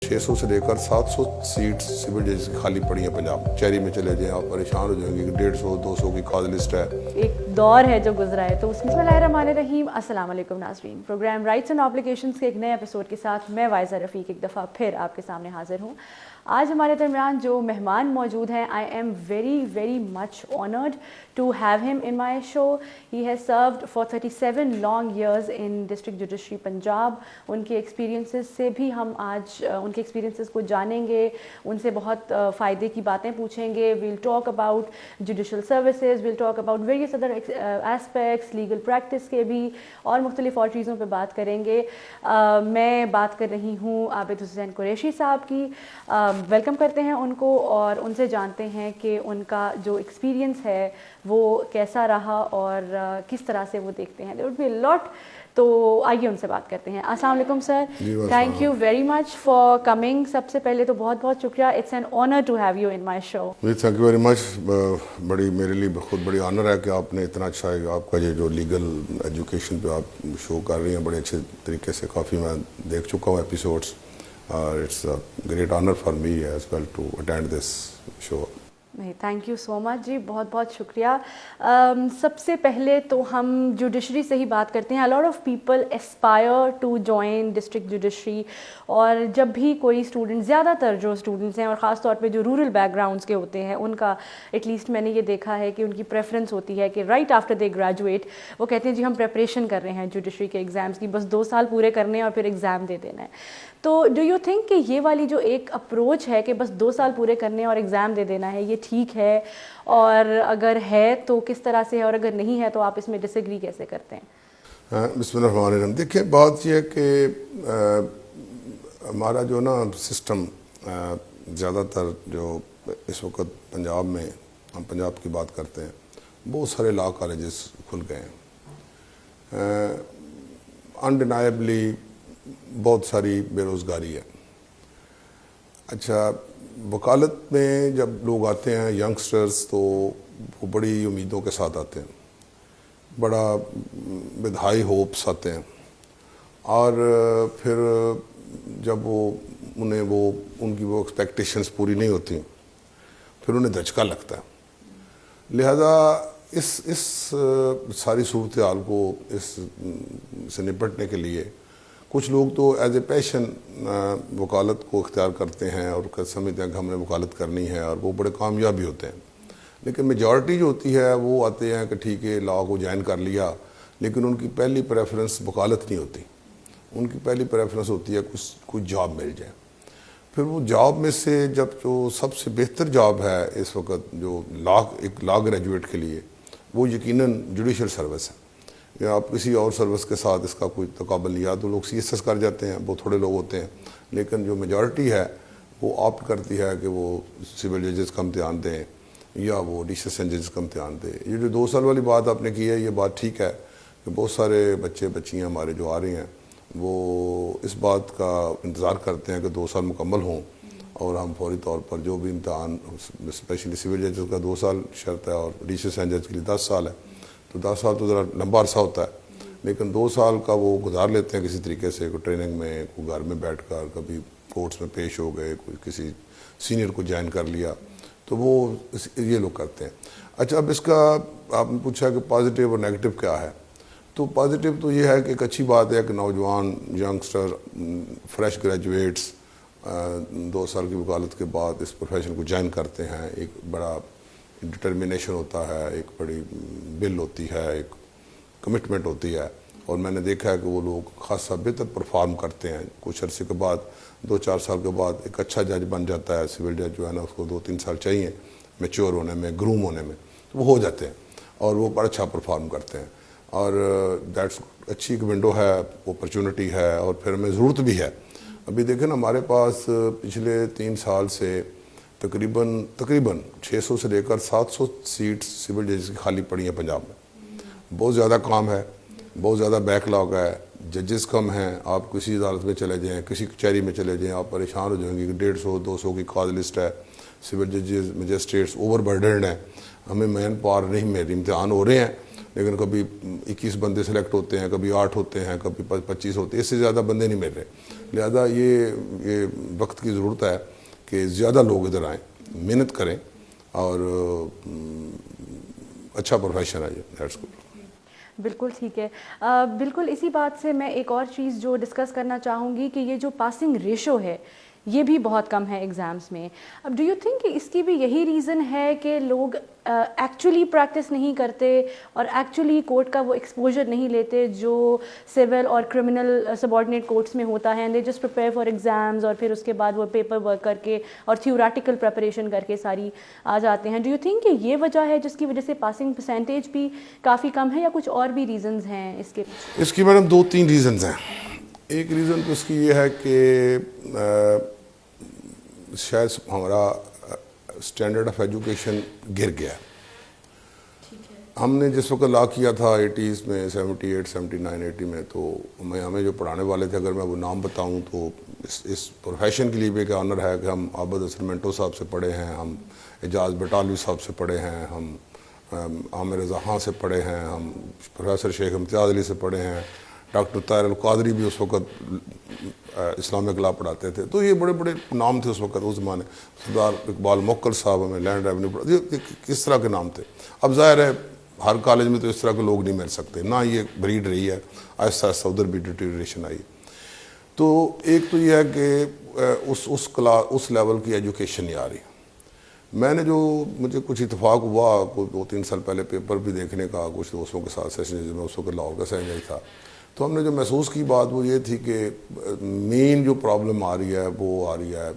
600 سے لے کر 700 سیٹس سول ججز کی خالی پڑی ہیں پنجاب میں. چیری میں چلے جائیں آپ پریشان ہو جائیں گے کہ 150-200 کی کاز لسٹ ہے. ایک دور ہے جو گزرا ہے. تو بسم اللہ الرحمن الرحیم. السلام علیکم ناظرین. پروگرام رائٹس اینڈ آبلیگیشنز کے ایک نئے ایپیسوڈ کے ساتھ میں وائزہ رفیق ایک دفعہ پھر آپ کے سامنے حاضر ہوں. آج ہمارے درمیان جو مہمان موجود ہیں, I am very much honoured to have him in my show. He has served for 37 long years in district judiciary Punjab. ان کے ایکسپیرینسز سے بھی ہم آج ان کے ایکسپیرینسز کو جانیں گے, ان سے بہت فائدے کی باتیں پوچھیں گے. We'll talk about judicial services, we'll talk about various other aspects, legal practice کے بھی, اور مختلف اور چیزوں پہ بات کریں گے. میں بات کر رہی ہوں عابد حسین قریشی صاحب کی. ویلکم کرتے ہیں ان کو اور ان سے جانتے ہیں کہ ان کا جو ایکسپیرینس ہے وہ کیسا رہا اور کس طرح سے وہ دیکھتے ہیں. There would be a lot. تو آئیے ان سے بات کرتے ہیں. السلام علیکم sir. Thank you very much for coming. سب سے پہلے تو بہت شکریہ. It's an honour to have you in my show. Thank you very much. بڑی میرے لیے خود بڑی آنر ہے کہ آپ نے اتنا اچھا آپ کا یہ جو لیگل ایجوکیشن پہ آپ شو کر رہی ہیں بڑے اچھے طریقے سے. کافی میں دیکھ چکا ہوں episodes. It's a great honor for me as well to attend this show. Thank you so much جی, بہت شکریہ. سب سے پہلے تو ہم جوڈیشری سے ہی بات کرتے ہیں. A lot of people aspire to join district judiciary, اور جب بھی کوئی اسٹوڈنٹ, زیادہ تر جو اسٹوڈنٹس ہیں اور خاص طور پہ جو رورل بیک گراؤنڈس کے ہوتے ہیں, ان کا ایٹ لیسٹ میں نے یہ دیکھا ہے کہ ان کی پریفرنس ہوتی ہے کہ رائٹ آفٹر دے گریجویٹ وہ کہتے ہیں جی ہم پریپریشن کر رہے ہیں جوڈیشری کے ایگزامس کی, بس 2 سال پورے کرنے ہیں اور پھر ایگزام دے دینا ہے. تو ڈو یو تھنک کہ یہ والی جو ایک اپروچ ہے کہ بس 2 سال پورے کرنے اور ایگزام دے دینا ہے, یہ ٹھیک ہے؟ اور اگر ہے تو کس طرح سے ہے, اور اگر نہیں ہے تو آپ اس میں ڈس ایگری کیسے کرتے ہیں؟ بسم اللہ الرحمن الرحیم. دیکھیں بات یہ ہے کہ ہمارا جو نا سسٹم زیادہ تر جو اس وقت پنجاب میں, ہم پنجاب کی بات کرتے ہیں, بہت سارے لا کالجز کھل گئے ہیں. انڈینائبلی بہت ساری بے روزگاری ہے. اچھا, وکالت میں جب لوگ آتے ہیں ینگسٹرز تو وہ بڑی امیدوں کے ساتھ آتے ہیں, بڑا ود ہائی ہوپس آتے ہیں, اور پھر جب ان کی وہ ایکسپیکٹیشنز پوری نہیں ہوتی پھر انہیں دھچکا لگتا ہے. لہذا اس ساری صورتحال کو اس سے نپٹنے کے لیے کچھ لوگ تو ایز اے پیشن وکالت کو اختیار کرتے ہیں اور سمجھتے ہیں کہ ہم نے وکالت کرنی ہے, اور وہ بڑے کامیاب بھی ہوتے ہیں. لیکن میجورٹی جو ہوتی ہے وہ آتے ہیں کہ ٹھیک ہے لا کو جوائن کر لیا, لیکن ان کی پہلی پریفرنس وکالت نہیں ہوتی. ان کی پہلی پریفرنس ہوتی ہے کوئی جاب مل جائے. پھر وہ جاب میں سے جب جو سب سے بہتر جاب ہے اس وقت جو ایک لا گریجویٹ کے لیے, وہ یقیناً جوڈیشل سروس ہے. یا آپ کسی اور سروس کے ساتھ اس کا کوئی تقابل نہیں. یا تو لوگ CSS کر جاتے ہیں, وہ تھوڑے لوگ ہوتے ہیں, لیکن جو میجورٹی ہے وہ آپٹ کرتی ہے کہ وہ سول ججز کا امتحان دیں یا وہ ڈسٹرکٹ ججز کا امتحان دیں. یہ جو 2 سال والی بات آپ نے کی ہے, یہ بات ٹھیک ہے کہ بہت سارے بچے بچیاں ہمارے جو آ رہے ہیں وہ اس بات کا انتظار کرتے ہیں کہ 2 سال مکمل ہوں اور ہم فوری طور پر جو بھی امتحان, اسپیشلی سول ججز کا 2 سال شرط ہے اور ڈسٹرکٹ جج کے لیے 10 سال ہے, تو 10 سال تو ذرا لمبا عرصہ ہوتا ہے, لیکن 2 سال کا وہ گزار لیتے ہیں کسی طریقے سے, کوئی ٹریننگ میں, کوئی گھر میں بیٹھ کر, کبھی کورٹس میں پیش ہو گئے, کوئی کسی سینئر کو جوائن کر لیا, تو وہ یہ لوگ کرتے ہیں. اچھا, اب اس کا آپ نے پوچھا کہ پازیٹیو اور نیگیٹو کیا ہے. تو پازیٹیو تو یہ ہے کہ ایک اچھی بات ہے کہ نوجوان ینگسٹر فریش گریجویٹس 2 سال کی وکالت کے بعد اس پروفیشن کو جوائن کرتے ہیں. ایک بڑا ڈٹرمنیشن ہوتا ہے, ایک بڑی بل ہوتی ہے, ایک کمٹمنٹ ہوتی ہے, اور میں نے دیکھا ہے کہ وہ لوگ خاصا بہتر پرفارم کرتے ہیں. کچھ عرصے کے بعد 2-4 سال کے بعد ایک اچھا جج بن جاتا ہے. سول جج جو ہے نا اس کو 2-3 سال چاہیے میچور ہونے میں, گروم ہونے میں, تو وہ ہو جاتے ہیں اور وہ بڑا اچھا پرفارم کرتے ہیں. اور دیٹس اچھی ایک ونڈو ہے, اپرچونٹی ہے, اور پھر ہمیں ضرورت بھی ہے. ابھی دیکھیں نا, ہمارے پاس پچھلے 3 سال سے تقریباً 600 سے لے کر 700 سیٹس سول ججز کی خالی پڑی ہیں پنجاب میں. بہت زیادہ کام ہے, بہت زیادہ بیک لاگ ہے, ججز کم ہیں. آپ کسی عدالت میں چلے جائیں, کسی کچہری میں چلے جائیں, آپ پریشان ہو جائیں گے کہ 150-200 کی کاز لسٹ ہے. سول ججز مجسٹریٹس اوور برڈنڈ ہیں, ہمیں مین پاور نہیں, میرے امتحان ہو رہے ہیں لیکن کبھی 21 بندے سلیکٹ ہوتے ہیں, کبھی 8 ہوتے ہیں, کبھی 25 ہوتے ہیں, اس سے زیادہ بندے نہیں مل رہے. لہذا یہ وقت کی ضرورت ہے کہ زیادہ لوگ ادھر آئیں, محنت کریں اور اچھا پروفیشن ہے. That's good. بالکل ٹھیک ہے. بالکل اسی بات سے میں ایک اور چیز جو ڈسکس کرنا چاہوں گی کہ یہ جو پاسنگ ریشو ہے یہ بھی بہت کم ہے ایگزامس میں. اب ڈو یو تھنک کہ اس کی بھی یہی ریزن ہے کہ لوگ ایکچولی پریکٹس نہیں کرتے اور ایکچولی کورٹ کا وہ ایکسپوجر نہیں لیتے جو سول اور کرمنل سب آرڈینیٹ کورٹس میں ہوتا ہے, and they just prepare for exams اور پھر اس کے بعد وہ پیپر ورک کر کے اور تھیوریٹیکل پریپریشن کر کے ساری آ جاتے ہیں. ڈو یو تھنک کہ یہ وجہ ہے جس کی وجہ سے پاسنگ پرسنٹیج بھی کافی کم ہے, یا کچھ اور بھی ریزنز ہیں اس کے؟ اس کی میڈم 2-3 ریزنز ہیں. ایک ریزن تو اس کی یہ ہے کہ شاید ہمارا اسٹینڈرڈ آف ایجوکیشن گر گیا. ہم نے جس وقت لا کیا تھا 80s میں 78, 79, 80 میں, تو ہمیں جو پڑھانے والے تھے, اگر میں وہ نام بتاؤں تو اس پروفیشن کے لیے بھی ایک آنر ہے کہ ہم عابد حسن منٹو صاحب سے پڑھے ہیں, ہم اعجاز بٹالوی صاحب سے پڑھے ہیں, ہم عامر رضا خان سے پڑھے ہیں, ہم پروفیسر شیخ امتیاز علی سے پڑھے ہیں, ڈاکٹر طاہر القادری بھی اس وقت اسلامک لا پڑھاتے تھے. تو یہ بڑے بڑے نام تھے اس وقت, اس زمانے. سردار اقبال موکل صاحب ہمیں لینڈ ریونیو, کس طرح کے نام تھے. اب ظاہر ہے ہر کالج میں تو اس طرح کے لوگ نہیں مل سکتے, نہ یہ بریڈ رہی ہے, آہستہ آہستہ ادھر بھی ڈیٹیریشن آئی. تو ایک تو یہ ہے کہ اس لیول کی ایجوکیشن نہیں آ رہی. میں نے مجھے کچھ اتفاق ہوا, کوئی 2-3 سال پہلے پیپر بھی دیکھنے کا کچھ دوستوں کے ساتھ سیشن, میں اس وقت لاہور کا سینجائی تھا, تو ہم نے جو محسوس کی بات وہ یہ تھی کہ مین جو پرابلم آ رہی ہے وہ آ رہی ہے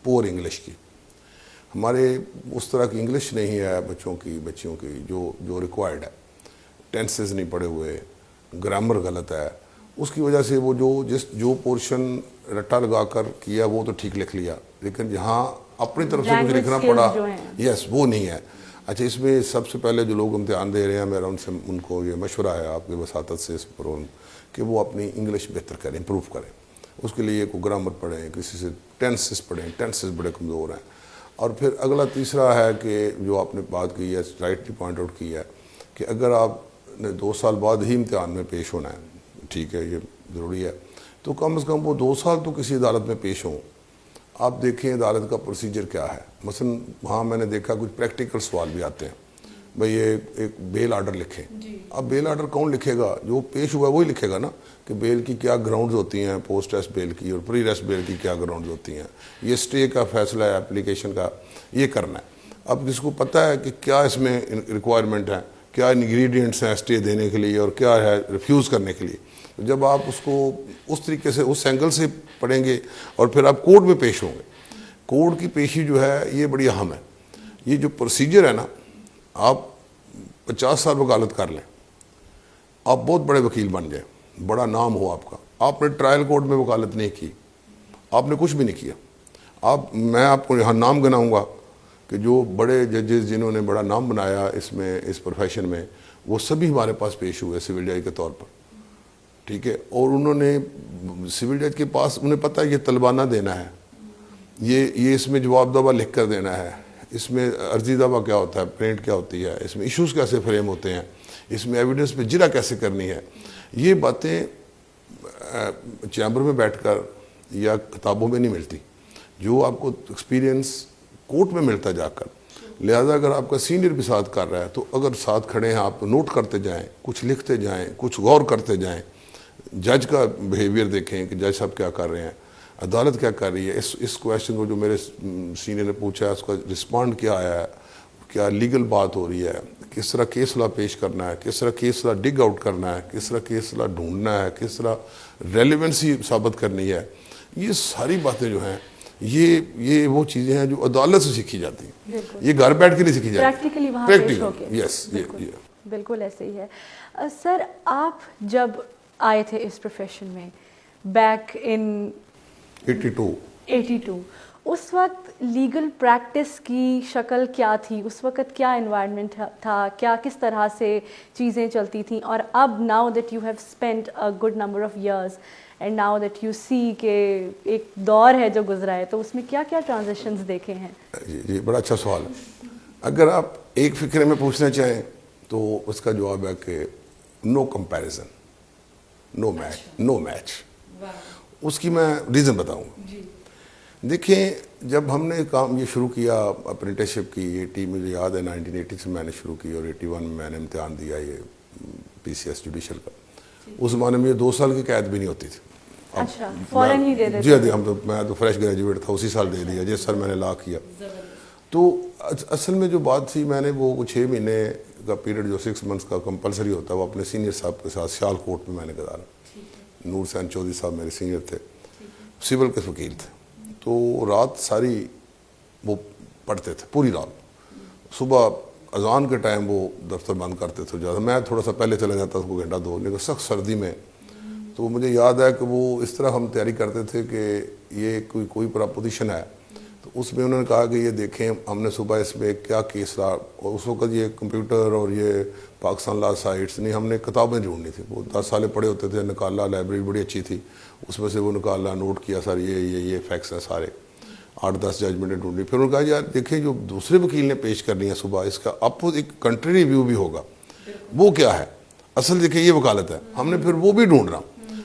پور انگلش کی. ہمارے اس طرح کی انگلش نہیں ہے بچیوں کی جو ریکوائرڈ ہے. ٹینسز نہیں پڑھے ہوئے, گرامر غلط ہے, اس کی وجہ سے وہ جو پورشن رٹا لگا کر کیا وہ تو ٹھیک لکھ لیا, لیکن جہاں اپنی طرف سے کچھ لکھنا پڑا یس وہ نہیں ہے. اچھا, اس میں سب سے پہلے جو لوگ امتحان دے رہے ہیں, میرا ان کو یہ مشورہ ہے آپ کی وساطت سے اس پر کہ وہ اپنی انگلش بہتر کریں, امپروو کریں. اس کے لیے کوئی گرامر پڑھیں, کسی سے ٹینسز پڑھیں, ٹینسز بڑے کمزور ہیں. اور پھر اگلا تیسرا ہے کہ جو آپ نے بات کی ہے, رائٹلی پوائنٹ آؤٹ کی ہے کہ اگر آپ نے 2 سال بعد ہی امتحان میں پیش ہونا ہے, ٹھیک ہے, یہ ضروری ہے, تو کم از کم وہ 2 سال تو کسی عدالت میں پیش ہوں. آپ دیکھیں عدالت کا پروسیجر کیا ہے. مثلا وہاں میں نے دیکھا کچھ پریکٹیکل سوال بھی آتے ہیں, بھئی یہ ایک بیل آرڈر لکھیں. اب بیل آرڈر کون لکھے گا؟ جو پیش ہوا ہے وہی لکھے گا نا, کہ بیل کی کیا گراؤنڈز ہوتی ہیں, پوسٹ ریسٹ بیل کی اور پری ریسٹ بیل کی کیا گراؤنڈز ہوتی ہیں, یہ اسٹے کا فیصلہ ہے اپلیکیشن کا, یہ کرنا ہے. اب جس کو پتہ ہے کہ کیا اس میں ریکوائرمنٹ ہے, کیا انگریڈینٹس ہیں اسٹے دینے کے لیے اور کیا ہے ریفیوز کرنے کے لیے, جب آپ اس کو اس طریقے سے اس اینگل سے پڑھیں گے اور پھر آپ کورٹ میں پیش ہوں گے. کورٹ کی پیشی جو ہے یہ بڑی اہم ہے. یہ جو پروسیجر ہے نا, آپ 50 سال وکالت کر لیں, آپ بہت بڑے وکیل بن جائیں, بڑا نام ہو آپ کا, آپ نے ٹرائل کورٹ میں وکالت نہیں کی, آپ نے کچھ بھی نہیں کیا. میں آپ کو یہاں نام گناؤں گا کہ جو بڑے ججز جنہوں نے بڑا نام بنایا اس پروفیشن میں, وہ سبھی ہمارے پاس پیش ہوئے سول جج کے طور پر, ٹھیک ہے. اور انہوں نے سول جج کے پاس, انہیں پتہ ہے یہ طلبانہ دینا ہے, یہ اس میں جواب دعویٰ لکھ کر دینا ہے, اس میں عرضی دعویٰ کیا ہوتا ہے, پرنٹ کیا ہوتی ہے, اس میں ایشوز کیسے فریم ہوتے ہیں, اس میں ایویڈنس پہ جرا کیسے کرنی ہے. یہ باتیں چیمبر میں بیٹھ کر یا کتابوں میں نہیں ملتی, جو آپ کو ایکسپیرینس کورٹ میں ملتا جا کر. لہذا اگر آپ کا سینئر بھی ساتھ کر رہا ہے تو اگر ساتھ کھڑے ہیں, آپ نوٹ کرتے جائیں, کچھ لکھتے جائیں, کچھ غور کرتے جائیں, جج کا بیہیویئر دیکھیں کہ جج صاحب کیا کر رہے ہیں, عدالت کیا کر رہی ہے. اس کویشچن کو جو میرے سینئر نے پوچھا ہے اس کا رسپانڈ کیا آیا ہے, کیا لیگل بات ہو رہی ہے, کس طرح کیس لا پیش کرنا ہے, کس طرح کیس لا ڈگ آؤٹ کرنا ہے, کس طرح کیس لا ڈھونڈنا ہے, کس طرح ریلیونسی ثابت کرنی ہے. یہ ساری باتیں جو ہیں یہ وہ چیزیں ہیں جو عدالت سے سیکھی جاتی ہیں, یہ گھر بیٹھ کے نہیں سیکھی جاتی, پریکٹیکلی وہاں پیش ہو کے. یس, بالکل ایسے ہی ہے. سر آپ جب آئے تھے اس پروفیشن میں بیک ان 82 اس وقت لیگل پریکٹس کی شکل کیا تھی؟ اس وقت کیا انوائرمنٹ تھا, کیا کس طرح سے چیزیں چلتی تھیں؟ اور اب now that you have spent a good number of years and now that you see کہ ایک دور ہے جو گزرا ہے, تو اس میں کیا کیا ٹرانزیشنز دیکھے ہیں؟ جی بڑا اچھا سوال ہے. اگر آپ ایک فکرے میں پوچھنا چاہیں تو اس کا جواب ہے کہ نو کمپیریزن، نو میچ. اس کی میں ریزن بتاؤں. دیکھیں جب ہم نے کام یہ شروع کیا اپرینٹسشپ کی، مجھے یاد ہے 1980 سے میں نے شروع کی اور 81 میں نے امتحان دیا یہ PCS جوڈیشل کا. اس زمانے میں 2 سال کی قید بھی نہیں ہوتی تھی. اچھا فوراً ہی دے دیتے. جی ہم تو، میں تو فریش گریجویٹ تھا، اسی سال دے دیا. جس سر میں نے لا کیا. تو اصل میں جو بات تھی، میں نے وہ 6 مہینے کا پیریڈ جو 6 منتھس کا کمپلسری ہوتا ہے وہ اپنے سینئر صاحب کے ساتھ سیال کوٹ میں نے گزارا. نور حسین چودھری صاحب میرے سینئر تھے، سول کے وکیل تھے. تو رات ساری وہ پڑھتے تھے، پوری رات. صبح اذان کے ٹائم وہ دفتر بند کرتے تھے زیادہ، میں تھوڑا سا پہلے چلا جاتا تھا کوئی گھنٹہ دو، لیکن سخت سردی میں. تو مجھے یاد ہے کہ وہ اس طرح ہم تیاری کرتے تھے کہ یہ کوئی پراپوزیشن ہے تو اس میں انہوں نے کہا کہ یہ دیکھیں ہم نے صبح اس میں کیا کیس رہا. اور اس وقت یہ کمپیوٹر اور یہ پاکستان لا سائٹس نہیں، ہم نے کتابیں ڈھونڈنی تھی. وہ 10 سال پڑھے ہوتے تھے، نکالا، لائبریری بڑی اچھی تھی، اس میں سے وہ نکالا، نوٹ کیا سر یہ فیکٹس ہیں سارے، 8-10 ججمنٹیں ڈھونڈی. پھر انہوں نے کہا یار دیکھیں جو دوسرے وکیل نے پیش کرنی ہے صبح، اس کا اپوز ایک کنٹری ریویو بھی ہوگا، وہ کیا ہے اصل، دیکھیں یہ وکالت ہے. ہم نے پھر وہ بھی ڈھونڈنا.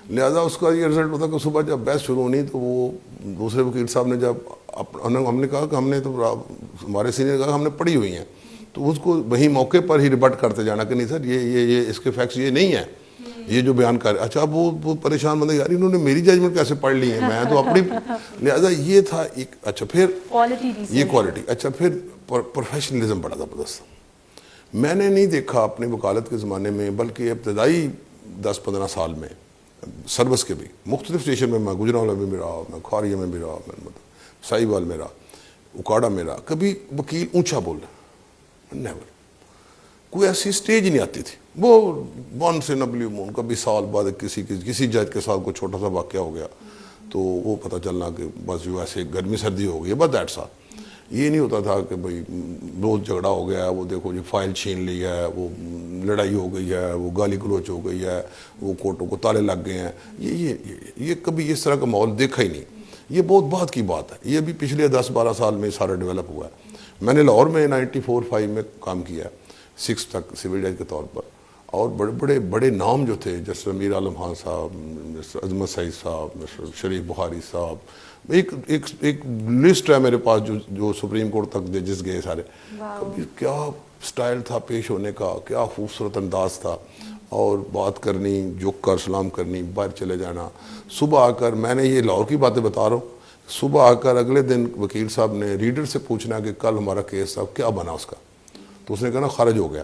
لہٰذا اس کا یہ رزلٹ ہوتا کہ صبح جب بحث شروع ہونی تو وہ دوسرے وکیل صاحب نے جب ہم نے کہا کہ ہم نے تو ہمارے سینئر کہا ہم نے پڑھی ہوئی ہیں، تو اس کو وہی موقع پر ہی ریبٹ کرتے جانا کہ نہیں سر یہ اس کے فیکٹس یہ نہیں ہیں، یہ جو بیان کر. اچھا وہ پریشان بندے یار انہوں نے میری ججمنٹ کیسے پڑھ لی ہے، میں تو اپنی. لہٰذا یہ تھا ایک. اچھا پھر یہ کوالٹی. اچھا پھر پروفیشنلزم بڑا زبردست. میں نے نہیں دیکھا اپنے وکالت کے زمانے میں، بلکہ ابتدائی 10-15 سال میں سروس کے بھی مختلف اسٹیشن میں گجرانوالہ میں بھی رہا، میں کھوریہ میں بھی رہا، میں ساہیوال میں رہا، اکاڑا میں رہا. کبھی وکیل اونچا بول رہا، نیور. کوئی ایسی سٹیج نہیں آتی تھی. وہ ونس ان اے بلیو مون، کبھی سال بعد کسی جج کے ساتھ کوئی چھوٹا سا واقعہ ہو گیا تو وہ پتہ چلنا کہ بس جو ایسے گرمی سردی ہو گئی ہے، بس دیٹس آل. یہ نہیں ہوتا تھا کہ بھئی روز جھگڑا ہو گیا ہے، وہ دیکھو جی فائل چھین لی ہے، وہ لڑائی ہو گئی ہے، وہ گالی گلوچ ہو گئی ہے، وہ کورٹوں کو تالے لگ گئے ہیں. یہ کبھی اس طرح کا ماحول دیکھا ہی نہیں. یہ بہت بعد کی بات ہے. یہ بھی پچھلے 10-12 سال میں سارا ڈیولپ ہوا ہے. میں نے لاہور میں 94-5 میں کام کیا ہے 6 تک سول جج کے طور پر. اور بڑے نام جو تھے جیسے امیر عالم خان صاحب، مسٹر عظمت سعید صاحب، مسٹر شریف بخاری صاحب، ایک لسٹ ہے میرے پاس جو سپریم کورٹ تک ججز گئے سارے. کیا سٹائل تھا پیش ہونے کا، کیا خوبصورت انداز تھا، اور بات کرنی، جھک کر سلام کرنی، باہر چلے جانا. صبح آ کر، میں نے یہ لاہور کی باتیں بتا رہا ہوں، صبح آ کر اگلے دن وکیل صاحب نے ریڈر سے پوچھنا کہ کل ہمارا کیس تھا کیا بنا اس کا، تو اس نے کہا نا خارج ہو گیا.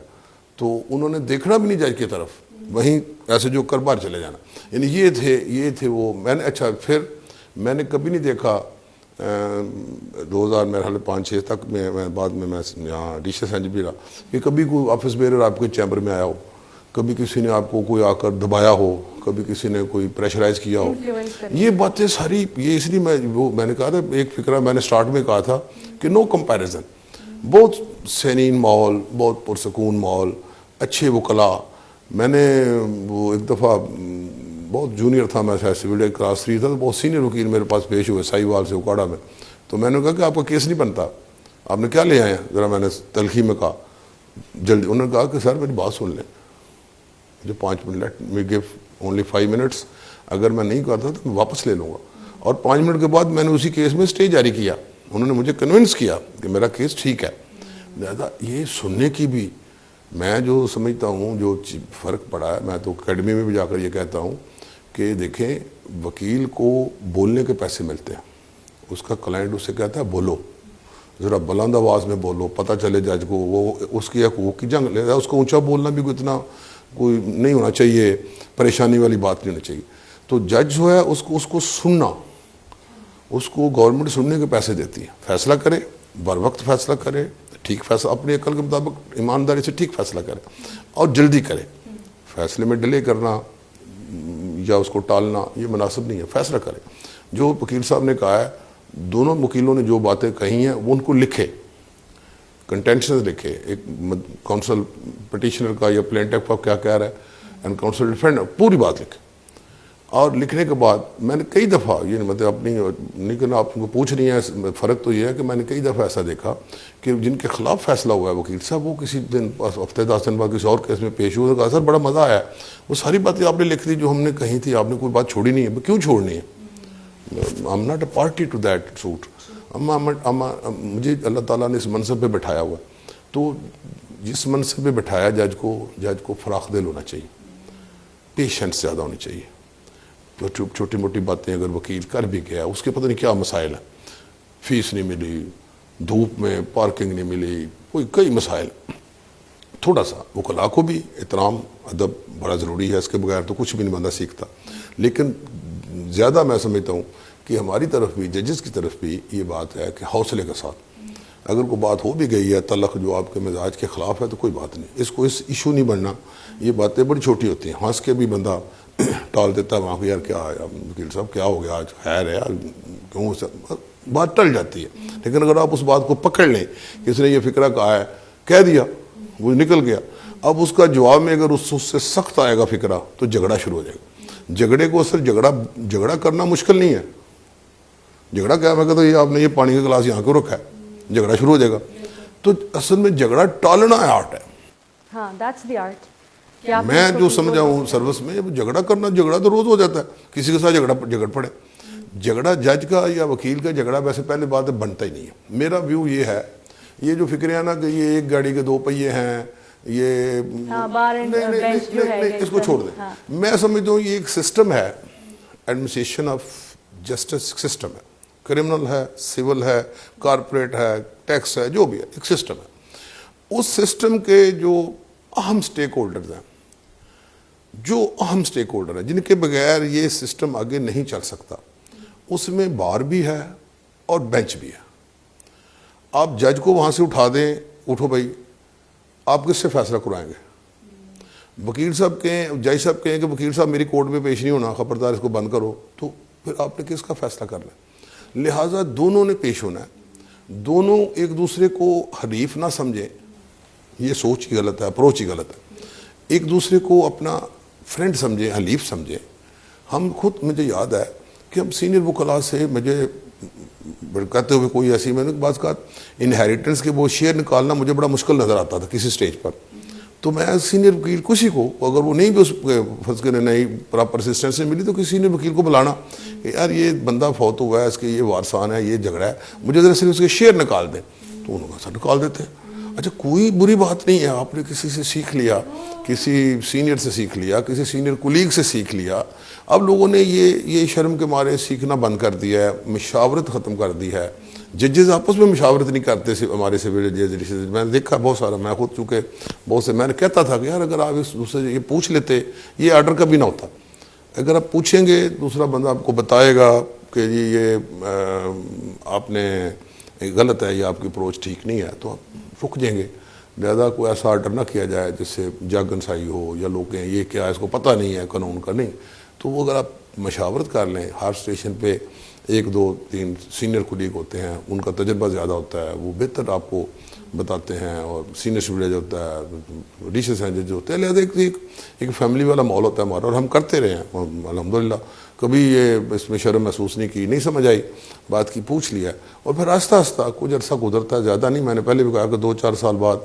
تو انہوں نے دیکھنا بھی نہیں جج کی طرف، وہیں ایسے جو کر باہر چلے جانا. یعنی یہ تھے وہ. میں نے اچھا پھر میں نے کبھی نہیں دیکھا 2000 میرے حال 5-6 تک میں بعد میں یہاں ڈیشا سینج بھی رہا کہ کبھی کوئی آفس بیرر آپ کے چیمبر میں آیا ہو، کبھی کسی نے آپ کو کوئی آ کر دبایا ہو، کبھی کسی نے کوئی پریشرائز کیا ہو. یہ باتیں ساری، یہ اس لیے میں نے کہا تھا ایک فکرہ میں نے سٹارٹ میں کہا تھا کہ نو کمپیریزن. بہت سینین ماحول، بہت پرسکون ماحول، اچھے وکلاء. میں نے وہ ایک دفعہ بہت جونیئر تھا، میں شاید سول جج کلاس 3 تھا، تو بہت سینئر وکیل میرے پاس پیش ہوئے ساہیوال سے اکاڑا میں. تو میں نے کہا کہ آپ کا کیس نہیں بنتا، آپ نے کیا لے آئے ہیں ذرا. میں نے تلخی میں کہا جلدی. انہوں نے کہا کہ سر میری بات سن لیں، مجھے 5 minute, let me give only 5 minutes, اگر میں نہیں کرتا تو میں واپس لے لوں گا. اور 5 منٹ کے بعد میں نے اسی کیس میں اسٹے جاری کیا. انہوں نے مجھے کنونس کیا کہ میرا کیس ٹھیک ہے. لہٰذا یہ سننے کی بھی میں جو سمجھتا ہوں جو فرق پڑا ہے، میں تو اکیڈمی میں بھی جا کر یہ کہتا ہوں کہ دیکھیں وکیل کو بولنے کے پیسے ملتے ہیں. اس کا کلائنٹ اسے کہتا ہے بولو، ذرا بلند آواز میں بولو، پتہ چلے جج کو. وہ اس کی حقوق کی جنگ، لہٰذا اس کو اونچا بولنا بھی کوئی اتنا کوئی نہیں ہونا چاہیے، پریشانی والی بات نہیں ہونی چاہیے. تو جج جو ہے اس کو سننا، اس کو گورنمنٹ سننے کے پیسے دیتی ہے. فیصلہ کرے، بر وقت فیصلہ کرے، ٹھیک فیصلہ اپنی عقل کے مطابق ایمانداری سے ٹھیک فیصلہ کرے، اور جلدی کرے. فیصلے میں ڈیلے کرنا یا اس کو ٹالنا یہ مناسب نہیں ہے. فیصلہ کرے. جو وکیل صاحب نے کہا ہے، دونوں وکیلوں نے جو باتیں کہی ہیں وہ ان کو لکھے، کنٹینشنز لکھے. ایک کونسل پٹیشنر کا یا پلینٹف کا کیا کہہ رہا ہے، اینڈ کونسل ڈیفینڈر پوری بات لکھے. اور لکھنے کے بعد میں نے کئی دفعہ یہ مطلب اپنی نہیں کہ آپ کو پوچھ رہی ہیں، فرق تو یہ ہے کہ میں نے کئی دفعہ ایسا دیکھا کہ جن کے خلاف فیصلہ ہوا ہے وکیل صاحب، وہ کسی دن ہفتے 10 دن بعد کسی اور کیس میں پیش ہوئے، کہا سر بڑا مزہ آیا، وہ ساری باتیں آپ نے لکھ دی جو ہم نے کہی تھی، آپ نے کوئی بات چھوڑی نہیں ہے. کیوں چھوڑنی ہے؟ I'm not a party to that suit. مجھے اللہ تعالیٰ نے اس منصب پہ بٹھایا ہوا ہے، تو جس منصب پہ بٹھایا جج کو فراخ دل ہونا چاہیے، پیشنس زیادہ ہونی چاہیے. تو چھوٹی موٹی باتیں اگر وکیل کر بھی گیا، اس کے پتہ نہیں کیا مسائل ہیں، فیس نہیں ملی، دھوپ میں پارکنگ نہیں ملی، کئی مسائل. تھوڑا سا وکلاء کو بھی احترام ادب بڑا ضروری ہے، اس کے بغیر تو کچھ بھی نہیں بندہ سیکھتا. لیکن زیادہ میں سمجھتا ہوں کہ ہماری طرف بھی، ججز کی طرف بھی یہ بات ہے کہ حوصلے کے ساتھ اگر کوئی بات ہو بھی گئی ہے تلخ جو آپ کے مزاج کے خلاف ہے تو کوئی بات نہیں، اس کو اس ایشو نہیں بننا. یہ باتیں بڑی چھوٹی ہوتی ہیں، ہنس کے بھی بندہ ٹال دیتا ہے وہاں پہ، یار کیا ہے وکیل صاحب کیا ہو گیا آج، خیر ہے یار کیوں، بات ٹل جاتی ہے. لیکن اگر آپ اس بات کو پکڑ لیں کہ اس نے یہ فکرہ کہا ہے، کہہ دیا، وہ نکل گیا، اب اس کا جواب میں اگر اس سے سخت آئے گا فکرہ تو جھگڑا شروع ہو جائے گا. جھگڑے کو اصل جھگڑا کرنا مشکل نہیں ہے. جھگڑا کیا، میں کہتا ہوں یہ آپ نے یہ پانی کا گلاس یہاں کیوں رکھا ہے، جھگڑا شروع ہو جائے گا. تو اصل میں جھگڑا ٹالنا آرٹ ہے. ہاں that's the art. میں جو سمجھا ہوں سروس میں، جھگڑا کرنا، جھگڑا تو روز ہو جاتا ہے، کسی کے ساتھ جھگڑ پڑے. جھگڑا جج کا یا وکیل کا جھگڑا ویسے پہلے بات ہے بنتا ہی نہیں ہے. میرا ویو یہ ہے، یہ جو فکریں ہیں نا کہ یہ ایک گاڑی کے 2 پہیے ہیں، یہ اس کو چھوڑ دیں. میں سمجھتا ہوں یہ ایک سسٹم ہے، ایڈمنسٹریشن آف جسٹس سسٹم ہے، کرمنل ہے، سول ہے، کارپوریٹ ہے، ٹیکس ہے، جو بھی ہے ایک سسٹم ہے. اس سسٹم کے جو اہم سٹیک ہولڈرز ہیں، جن کے بغیر یہ سسٹم آگے نہیں چل سکتا، اس میں بار بھی ہے اور بینچ بھی ہے. آپ جج کو وہاں سے اٹھا دیں، اٹھو بھائی، آپ کس سے فیصلہ کرائیں گے؟ وکیل صاحب کہیں، جج صاحب کہیں کہ وکیل صاحب میری کورٹ میں پیش نہیں ہونا، خبردار اس کو بند کرو، تو پھر آپ نے کس کا فیصلہ کرنا ہے؟ لہٰذا دونوں نے پیش ہونا ہے، دونوں ایک دوسرے کو حریف نہ سمجھیں، یہ سوچ ہی غلط ہے، اپروچ ہی غلط ہے. ایک دوسرے کو اپنا فرینڈ سمجھیں، حلیف سمجھیں. ہم خود، مجھے یاد ہے کہ ہم سینئر وکلاء سے، مجھے کہتے ہوئے کوئی ایسی، میں نے بعض کہا انہیریٹنس کے وہ شیئر نکالنا مجھے بڑا مشکل نظر آتا تھا کسی سٹیج پر. تو میں سینئر وکیل کسی کو، اگر وہ نہیں بھی اس فرض کرنے نہیں پراپر اسسٹنس سے ملی، تو کسی سینئر وکیل کو بلانا کہ یار یہ بندہ فوت ہوا ہے، اس کے یہ وارثان ہے، یہ جھگڑا ہے، مجھے ذرا صرف اس کے شیئر نکال دیں. تو انہوں نے کہا نکال دیتے ہیں. اچھا کوئی بری بات نہیں ہے، آپ نے کسی سے سیکھ لیا، کسی سینئر سے سیکھ لیا، کسی سینئر کولیگ سے سیکھ لیا. اب لوگوں نے یہ شرم کے مارے سیکھنا بند کر دیا ہے، مشاورت ختم کر دی ہے. ججز آپس میں مشاورت نہیں کرتے، ہمارے سول ججز میں نے دیکھا بہت سارا. میں خود چونکہ بہت سے، میں نے کہتا تھا کہ یار اگر آپ اس دوسرے یہ پوچھ لیتے، یہ آرڈر کبھی نہ ہوتا. اگر آپ پوچھیں گے، دوسرا بندہ آپ کو بتائے گا کہ جی یہ آپ نے غلط ہے، یہ آپ کی اپروچ ٹھیک نہیں ہے، تو آپ رک جائیں گے. لہذا کوئی ایسا آرڈر نہ کیا جائے جس سے جگ انسائی ہو، یا لوگ کہیں یہ کیا ہے، اس کو پتہ نہیں ہے قانون کا. نہیں، تو وہ اگر آپ مشاورت کر لیں، ہر اسٹیشن پہ 1 2 3 سینئر کولیگ ہوتے ہیں، ان کا تجربہ زیادہ ہوتا ہے، وہ بہتر آپ کو بتاتے ہیں. اور سینئر اسٹوڈنٹ جو ہوتا ہے، ڈیشز ہیں جو ہوتے ہیں، لہٰذا ایک فیملی والا ماحول ہوتا ہے ہمارا. اور ہم کرتے رہے ہیں الحمدللہ، کبھی یہ اس میں شرم محسوس نہیں کی، نہیں سمجھ آئی بات کی، پوچھ لیا. اور پھر آہستہ آہستہ کچھ عرصہ گزرتا ہے، زیادہ نہیں. میں نے پہلے بھی کہا کہ 2 4 سال بعد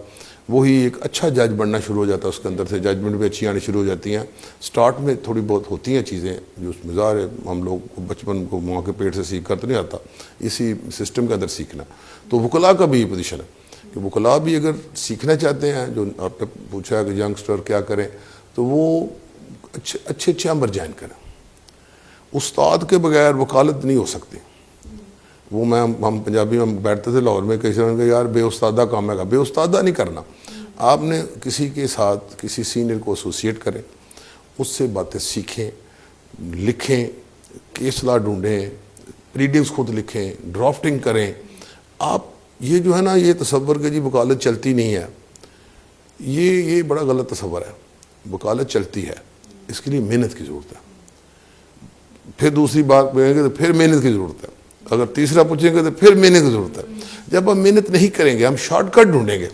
وہی ایک اچھا جج بننا شروع ہو جاتا ہے، اس کے اندر سے ججمنٹ بھی اچھی آنی شروع ہو جاتی ہیں. سٹارٹ میں تھوڑی بہت ہوتی ہیں چیزیں جو اس مزار ہے، ہم لوگ کو بچپن کو ماں کے پیٹ سے سیکھ کر تو نہیں آتا، اسی سسٹم کے اندر سیکھنا. تو وکلاء کا بھی یہ پوزیشن ہے کہ وکلاء بھی اگر سیکھنا چاہتے ہیں، جو آپ نے پوچھا ہے کہ ینگسٹر کیا کریں، تو وہ اچھے چیمبر جوائن کریں. استاد کے بغیر وکالت نہیں ہو سکتی. وہ ہم پنجابی میں بیٹھتے تھے لاہور میں، کسی نے کہا یار بے استادہ کام ہے. بے استادہ نہیں کرنا. آپ نے کسی کے ساتھ کسی سینئر کو ایسوسیٹ کریں، اس سے باتیں سیکھیں، لکھیں، کیس لا ڈھونڈیں، پلیڈنگز خود لکھیں، ڈرافٹنگ کریں. آپ یہ جو ہے نا، یہ تصور کہ جی وکالت چلتی نہیں ہے، یہ بڑا غلط تصور ہے. وکالت چلتی ہے، اس کے لیے محنت کی ضرورت ہے. پھر دوسری بات کہیں گے تو پھر محنت کی ضرورت ہے. اگر تیسرا پوچھیں گے تو پھر محنت کی ضرورت ہے. جب ہم محنت نہیں کریں گے، ہم شارٹ کٹ ڈھونڈیں گے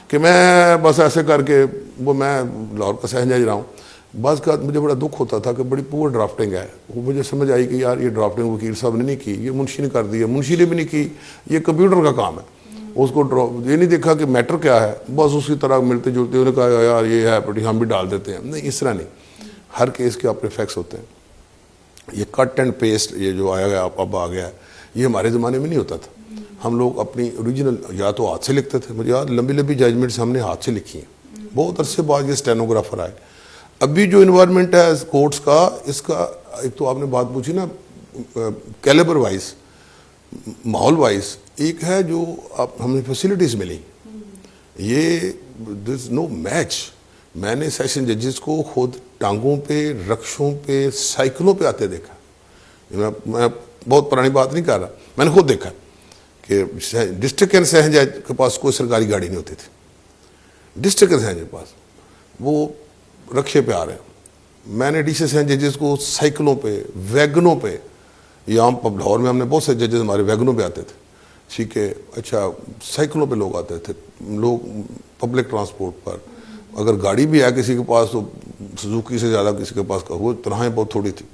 کہ میں بس ایسے کر کے، وہ میں لاہور کا سہن جج رہا ہوں، بعض کا مجھے بڑا دکھ ہوتا تھا کہ بڑی پور ڈرافٹنگ ہے، وہ مجھے سمجھ آئی کہ یار یہ ڈرافٹنگ وکیل صاحب نے نہیں کی، یہ منشی نے کر دی ہے، منشی نے بھی نہیں کی، یہ کمپیوٹر کا کام ہے. اس کو یہ نہیں دیکھا کہ میٹر کیا ہے، بس اسی طرح ملتے جلتے انہوں نے کہا یار یہ ہے پٹی ہم بھی ڈال دیتے ہیں. نہیں، اس طرح نہیں، ہر کیس کے اپنے فیکٹس ہوتے ہیں. یہ کٹ اینڈ پیسٹ یہ جو آیا گیا اب آ گیا ہے، یہ ہمارے زمانے میں نہیں ہوتا تھا. ہم لوگ اپنی اوریجنل یا تو ہاتھ سے لکھتے تھے، مجھے یاد لمبی لمبی ججمنٹس ہم نے ہاتھ سے لکھی ہیں. بہت عرصے بعد یہ اسٹینوگرافر آئے. ابھی جو انوائرمنٹ ہے کورٹس کا، اس کا ایک تو آپ نے بات پوچھی نا کیلیبر وائز، ماحول وائز، ایک ہے جو ہمیں فیسلٹیز ملی، یہ دیر از نو میچ. میں نے سیشن ججز کو خود ٹانگوں پہ، رکشوں پہ، سائیکلوں پہ آتے دیکھا. میں بہت پرانی بات نہیں کر رہا، میں نے خود دیکھا کہ ڈسٹرکٹ اینڈ سیشن جج کے پاس کوئی سرکاری گاڑی نہیں ہوتی تھی. ڈسٹرکٹ اینڈ سیشن کے پاس وہ رکشے پہ آ رہے ہیں. میں نے ڈی سی سیشن ججز کو سائیکلوں پہ، ویگنوں پہ، یہاں لاہور میں ہم نے بہت سے ججز ہمارے ویگنوں پہ آتے تھے. ٹھیک ہے، اچھا سائیکلوں پہ لوگ آتے تھے، لوگ پبلک ٹرانسپورٹ پر. اگر گاڑی بھی ہے کسی کے پاس تو سزوکی سے زیادہ کسی کے پاس کا، وہ تنہائیں بہت تھوڑی تھی.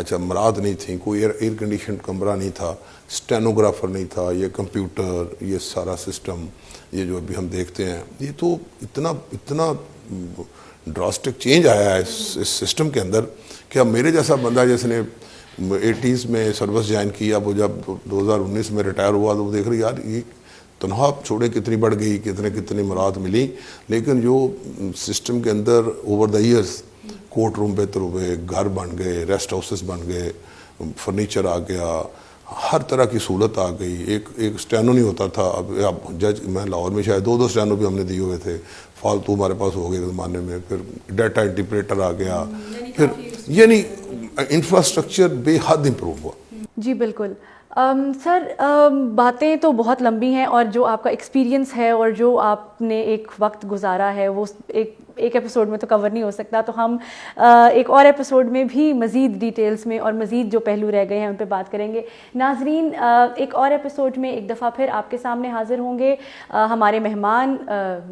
اچھا مراد نہیں تھیں، کوئی ایئر کنڈیشن کمرہ نہیں تھا، اسٹینوگرافر نہیں تھا، یہ کمپیوٹر، یہ سارا سسٹم یہ جو ابھی ہم دیکھتے ہیں، یہ تو اتنا ڈراسٹک چینج آیا ہے اس سسٹم کے اندر کہ اب میرے جیسا بندہ جس نے 80s میں سروس جوائن کیا، وہ جب 2019 میں ریٹائر ہوا تو وہ دیکھ رہے یار یہ تنہا چھوڑے کتنی بڑھ گئی، کتنی مراد ملی. لیکن جو سسٹم کے اندر اوور دا ایئرس کورٹ روم بہتر ہوئے، گھر بن گئے، ریسٹ ہاؤسز بن گئے، فرنیچر آ گیا، ہر طرح کی سہولت آ گئی. ایک اسٹینو نہیں ہوتا تھا، اب جج میں لاہور میں شاید 2 اسٹینو بھی ہم نے دیے ہوئے تھے، فالتو ہمارے پاس ہو گئے زمانے میں. پھر ڈیٹا انٹرپریٹر آ گیا، پھر یعنی انفراسٹرکچر بے حد امپروو ہوا. جی بالکل. سر باتیں تو بہت لمبی ہیں، اور جو آپ کا ایکسپیرینس ہے اور جو آپ نے ایک وقت گزارا ہے وہ ایک ایپیسوڈ میں تو کور نہیں ہو سکتا. تو ہم ایک اور ایپیسوڈ میں بھی مزید ڈیٹیلز میں اور مزید جو پہلو رہ گئے ہیں ان پہ بات کریں گے. ناظرین، ایک اور ایپیسوڈ میں ایک دفعہ پھر آپ کے سامنے حاضر ہوں گے. ہمارے مہمان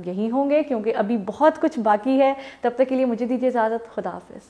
یہی ہوں گے کیونکہ ابھی بہت کچھ باقی ہے. تب تک کے لیے مجھے دیجیے اجازت. خدا حافظ.